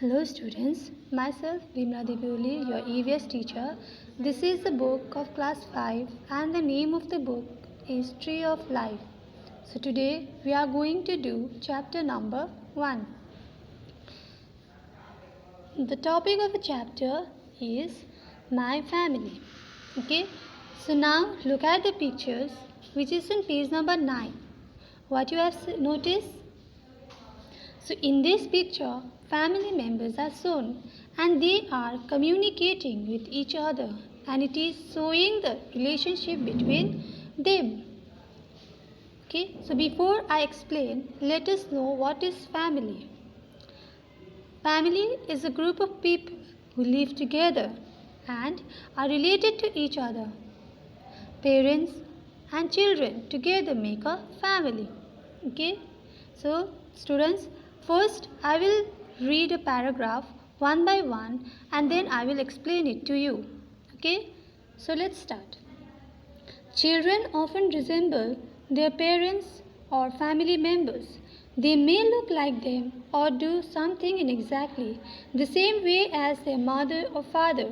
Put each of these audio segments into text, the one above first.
Hello students, myself Vimla Devioli, your EVS teacher. This is the book of class 5 and the name of the book is Tree of Life. So today we are going to do chapter number 1. The topic of the chapter is my family. Okay, so now look at the pictures which is on page number 9. What you have noticed? So in this picture, family members are shown and they are communicating with each other and it is showing the relationship between them. Okay, so before I explain, let us know what is family. Family is a group of people who live together and are related to each other. Parents and children together make a family. Okay, so students, first I will read a paragraph one by one and then I will explain it to you. Okay, so let's start. Children often resemble their parents or family members. They may look like them or do something in exactly the same way as their mother or father.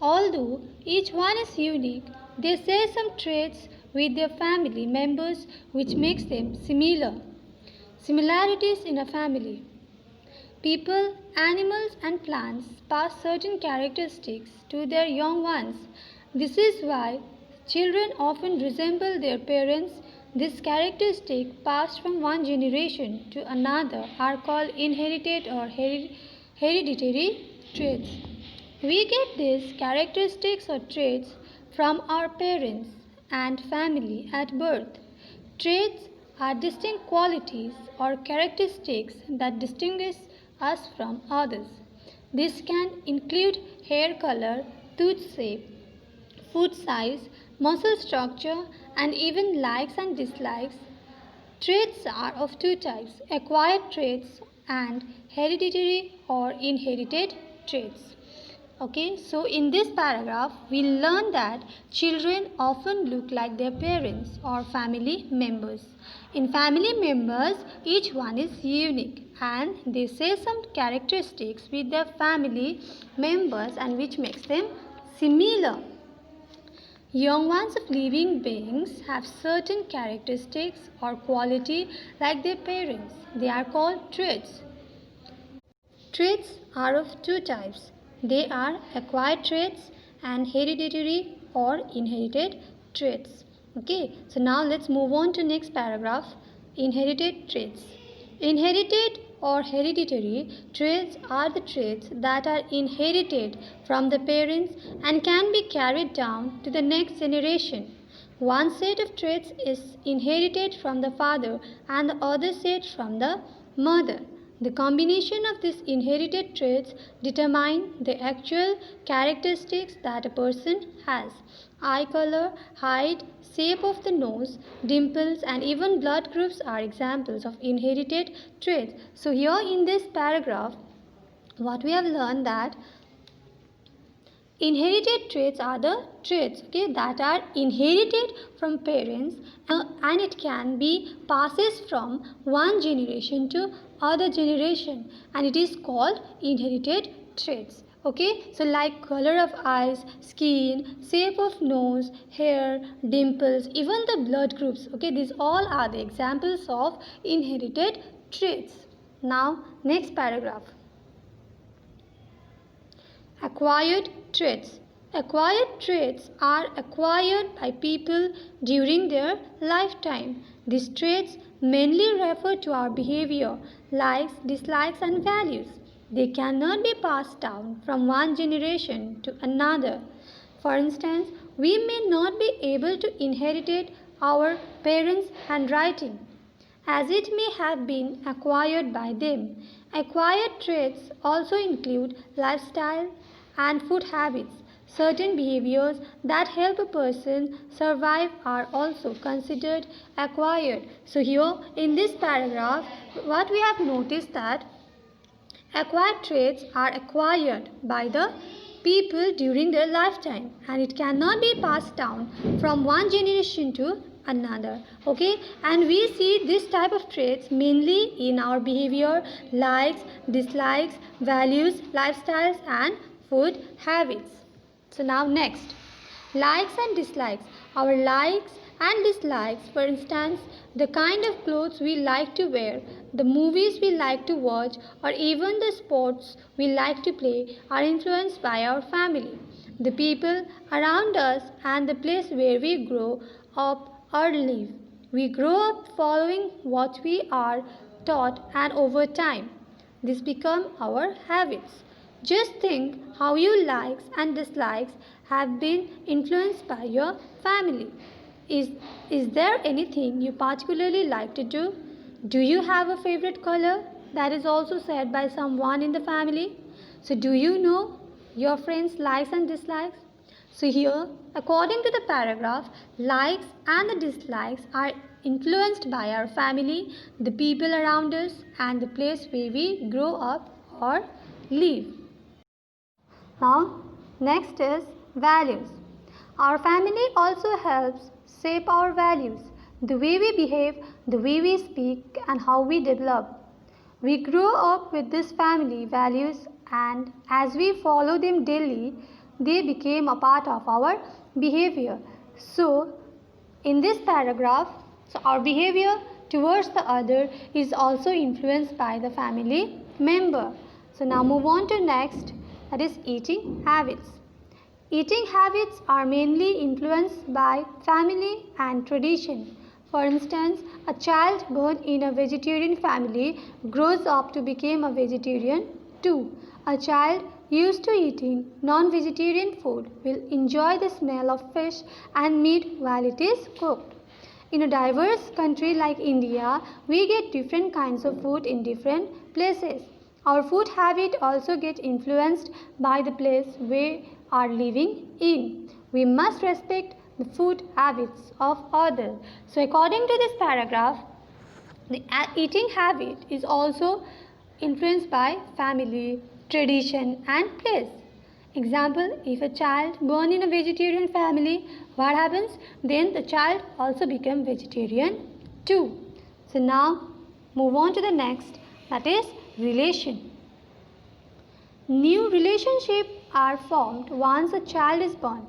Although each one is unique, they share some traits with their family members which makes them similar. Similarities in a family. People, animals and plants pass certain characteristics to their young ones. This is why children often resemble their parents. These characteristics passed from one generation to another are called inherited or hereditary traits. We get these characteristics or traits from our parents and family at birth. Traits are distinct qualities or characteristics that distinguish us from others. This can include hair color, tooth shape, foot size, muscle structure, and even likes and dislikes. Traits are of two types, acquired traits and hereditary or inherited traits. Okay, so in this paragraph, we learn that children often look like their parents or family members. In family members, each one is unique and they share some characteristics with their family members and which makes them similar. Young ones of living beings have certain characteristics or quality like their parents. They are called traits. Traits are of two types. They are acquired traits and hereditary or inherited traits. Okay, so now let's move on to next paragraph. Inherited traits. Inherited or hereditary traits are the traits that are inherited from the parents and can be carried down to the next generation. One set of traits is inherited from the father and the other set from the mother. The combination of these inherited traits determine the actual characteristics that a person has. Eye color, height, shape of the nose, dimples and even blood groups are examples of inherited traits. So here in this paragraph, what we have learned that inherited traits are the traits that are inherited from parents and it can be passes from one generation to other generation and it is called inherited traits. Okay, so like color of eyes, skin, shape of nose, hair, dimples, even the blood groups. Okay, these all are the examples of inherited traits. Now next paragraph. Acquired traits. Acquired traits are acquired by people during their lifetime. These traits mainly refer to our behavior, likes, dislikes and values. They cannot be passed down from one generation to another. For instance, we may not be able to inherit our parents' handwriting, as it may have been acquired by them. Acquired traits also include lifestyle and food habits. Certain behaviors that help a person survive are also considered acquired. So here in this paragraph, what we have noticed that acquired traits are acquired by the people during their lifetime and it cannot be passed down from one generation to another. Okay, and we see this type of traits mainly in our behavior, likes, dislikes, values, lifestyles, and food habits. So now next, likes and dislikes. Our likes and dislikes, for instance, the kind of clothes we like to wear, the movies we like to watch, or even the sports we like to play, are influenced by our family, the people around us, and the place where we grow up or live. We grow up following what we are taught, and over time, this become our habits. Just think how your likes and dislikes have been influenced by your family. Is, is there anything you particularly like to do? Do you have a favorite color that is also said by someone in the family? So, do you know your friends' likes and dislikes? So, here, according to the paragraph, likes and the dislikes are influenced by our family, the people around us, and the place where we grow up or live. Now, next is values. Our family also helps shape our values, the way we behave, the way we speak, and how we develop. We grow up with these family values, and as we follow them daily, they became a part of our behavior. So, in this paragraph, our behavior towards the other is also influenced by the family member. So now move on to next, that is eating habits. Eating habits are mainly influenced by family and tradition. For instance, a child born in a vegetarian family grows up to become a vegetarian too. A child used to eating non-vegetarian food will enjoy the smell of fish and meat while it is cooked. In a diverse country like India, we get different kinds of food in different places. Our food habit also get influenced by the place we are living in. We must respect the food habits of others. So according to this paragraph, the eating habit is also influenced by family, tradition, and place. Example, if a child born in a vegetarian family, what happens? Then the child also become vegetarian too. So now move on to the next, that is relation. New relationships are formed once a child is born.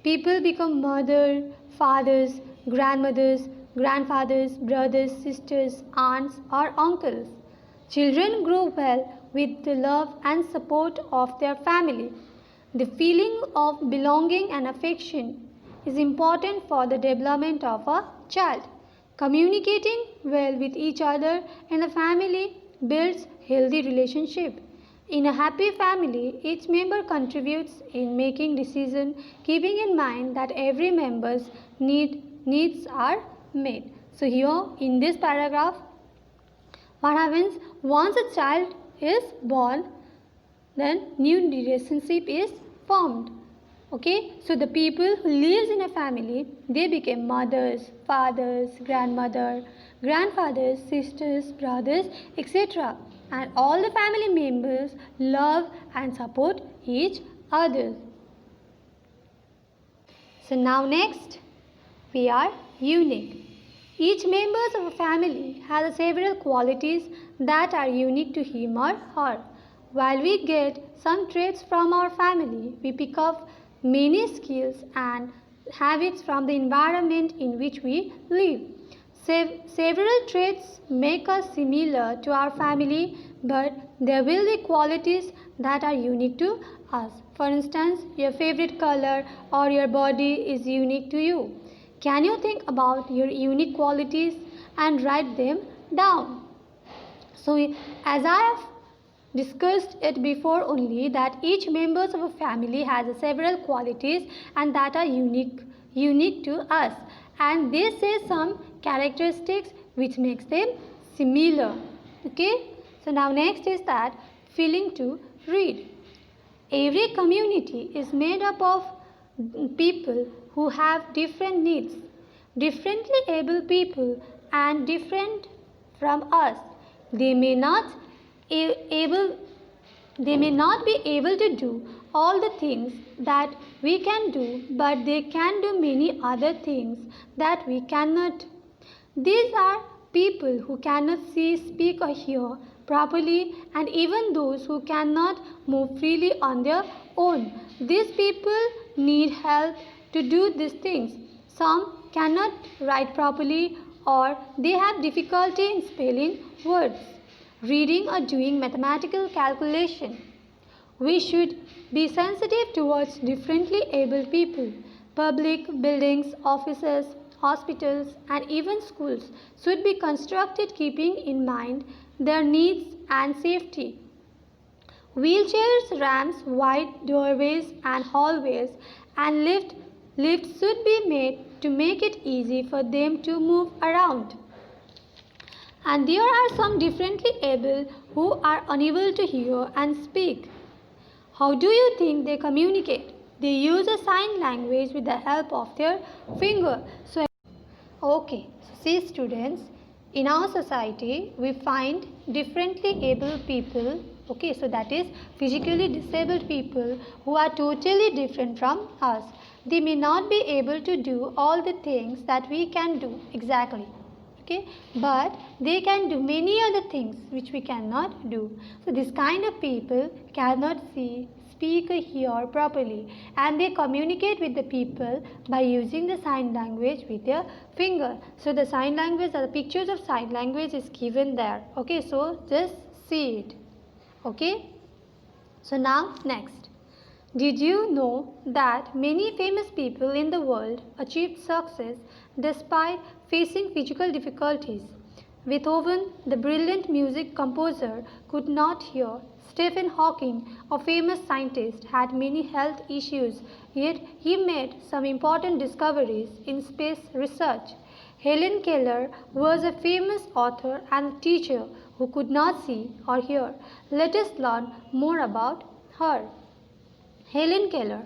People become mother, fathers, grandmothers, grandfathers, brothers, sisters, aunts, or uncles. Children grow well with the love and support of their family. The feeling of belonging and affection is important for the development of a child. Communicating well with each other in the family builds healthy relationship. In a happy family, each member contributes in making decisions, keeping in mind that every member's needs are met. So here in this paragraph, what happens? Once a child is born, then new relationship is formed. Okay, so the people who lives in a family, they become mothers, fathers, grandmother, grandfathers, sisters, brothers, etc. And all the family members love and support each other. So now next, we are unique. Each member of a family has several qualities that are unique to him or her. While we get some traits from our family, we pick up many skills and habits from the environment in which we live. Several traits make us similar to our family, but there will be qualities that are unique to us. For instance, your favorite color or your body is unique to you. Can you think about your unique qualities and write them down? So, as I have discussed it before only, that each member of a family has several qualities and that are unique to us, and they say some characteristics which makes them similar. Okay, so now next is that feeling to read. Every community is made up of people who have different needs, differently able people, and different from us. They may not able They may not be able to do all the things that we can do, but they can do many other things that we cannot. These are people who cannot see, speak, or hear properly, and even those who cannot move freely on their own. These people need help to do these things. Some cannot write properly, or they have difficulty in spelling words, reading, or doing mathematical calculation. We should be sensitive towards differently abled people. Public buildings, offices, hospitals, and even schools should be constructed keeping in mind their needs and safety. Wheelchairs, ramps, wide doorways and hallways, and lifts should be made to make it easy for them to move around. And there are some differently able who are unable to hear and speak. How do you think they communicate? They use a sign language with the help of their finger. Okay, see students, in our society we find differently able people, okay, so that is physically disabled people who are totally different from us. They may not be able to do all the things that we can do exactly, okay, but they can do many other things which we cannot do. So this kind of people cannot see, speak, or hear properly, and they communicate with the people by using the sign language with their finger. So the sign language or the pictures of sign language is given there, okay, so just see it, okay. So now next, did you know that many famous people in the world achieved success despite facing physical difficulties? Beethoven, the brilliant music composer, could not hear. Stephen Hawking, a famous scientist, had many health issues, yet he made some important discoveries in space research. Helen Keller was a famous author and teacher who could not see or hear. Let us learn more about her. Helen Keller.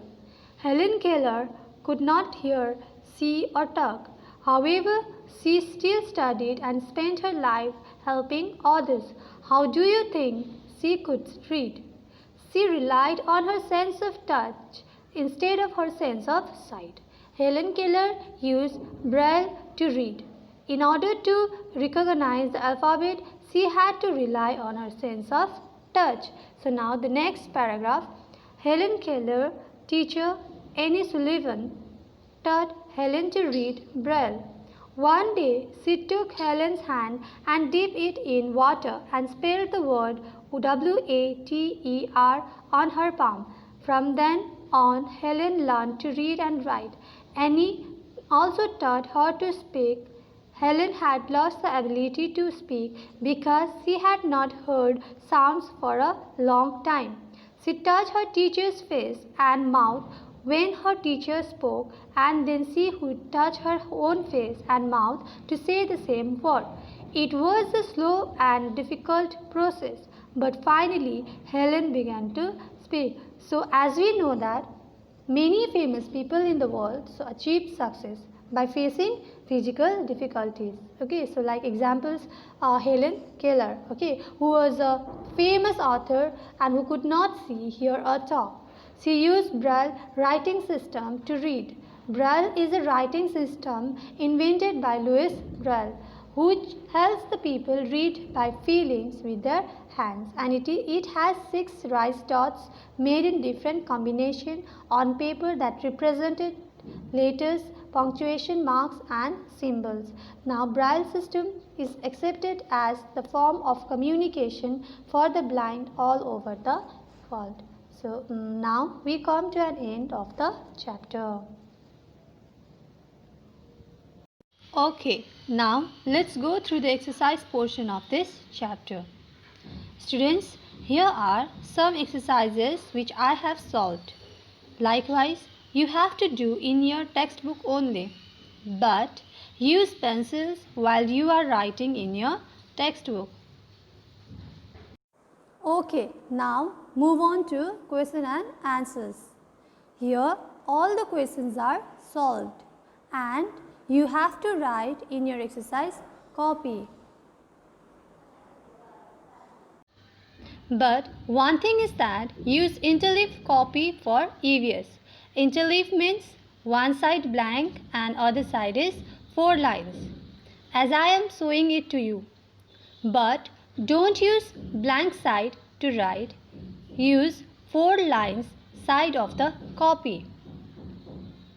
Helen Keller could not hear, see, or talk. However, she still studied and spent her life helping others. How do you think she could read? She relied on her sense of touch instead of her sense of sight. Helen Keller used Braille to read. In order to recognize the alphabet, she had to rely on her sense of touch. So now the next paragraph. Helen Keller, teacher Annie Sullivan, taught Helen to read Braille. One day she took Helen's hand and dipped it in water and spelled the word WATER on her palm. From then on, Helen learned to read and write. Annie also taught her to speak. Helen had lost the ability to speak because she had not heard sounds for a long time. She touched her teacher's face and mouth when her teacher spoke, and then she would touch her own face and mouth to say the same word. It was a slow and difficult process, but finally Helen began to speak. So as we know that many famous people in the world achieved success by facing physical difficulties. Okay, so like examples Helen Keller, okay, who was a famous author and who could not see, hear, or talk. She used Braille writing system to read. Braille is a writing system invented by Louis Braille, which helps the people read by feelings with their hands, and it has 6 raised dots made in different combination on paper that represented letters, punctuation marks, and symbols. Now Braille system is accepted as the form of communication for the blind all over the world. So now we come to an end of the chapter. Okay, now let's go through the exercise portion of this chapter. Students, here are some exercises which I have solved. Likewise, you have to do in your textbook only, but use pencils while you are writing in your textbook. Okay, now move on to question and answers. Here all the questions are solved and you have to write in your exercise copy. But one thing is that use interleaf copy for EVS. Interleaf means one side blank and other side is 4 lines, as I am showing it to you. But don't use blank side to write. Use 4 lines side of the copy.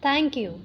Thank you.